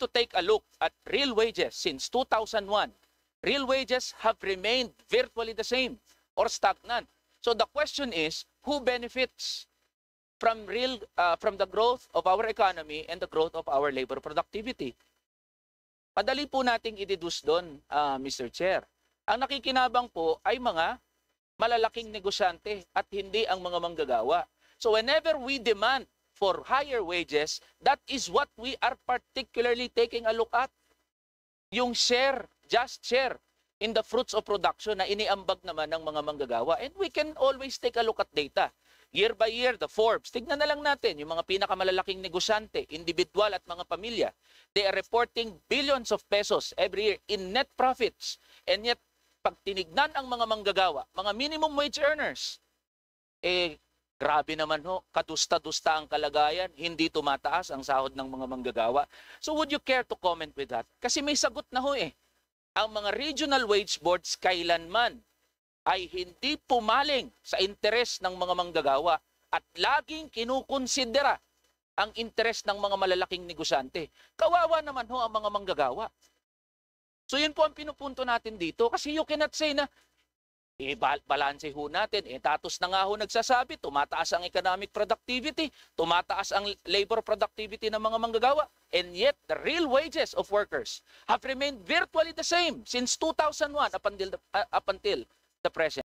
to take a look at real wages since 2001, real wages have remained virtually the same or stagnant. So the question is, who benefits from the growth of our economy and the growth of our labor productivity? Madali po nating i-deduce doon, Mr. Chair. Ang nakikinabang po ay mga malalaking negosyante at hindi ang mga manggagawa. So whenever we demand for higher wages, that is what we are particularly taking a look at. Yung share, just share in the fruits of production na iniambag naman ng mga manggagawa. And we can always take a look at data. Year by year, the Forbes, tignan na lang natin yung mga pinakamalalaking negosyante, individual at mga pamilya. They are reporting billions of pesos every year in net profits. And yet, pag tinignan ang mga manggagawa, mga minimum wage earners, grabe naman ho, kadusta-dusta ang kalagayan, hindi tumataas ang sahod ng mga manggagawa. So would you care to comment with that? Kasi may sagot na ho ang mga regional wage boards kailanman ay hindi pumaling sa interes ng mga manggagawa at laging kinukonsidera ang interes ng mga malalaking negosyante. Kawawa naman ho ang mga manggagawa. So yun po ang pinupunto natin dito kasi you cannot say na balanse ho natin. Tatos na nga ho nagsasabi, tumataas ang economic productivity, tumataas ang labor productivity ng mga manggagawa. And yet, the real wages of workers have remained virtually the same since 2001 up until the present.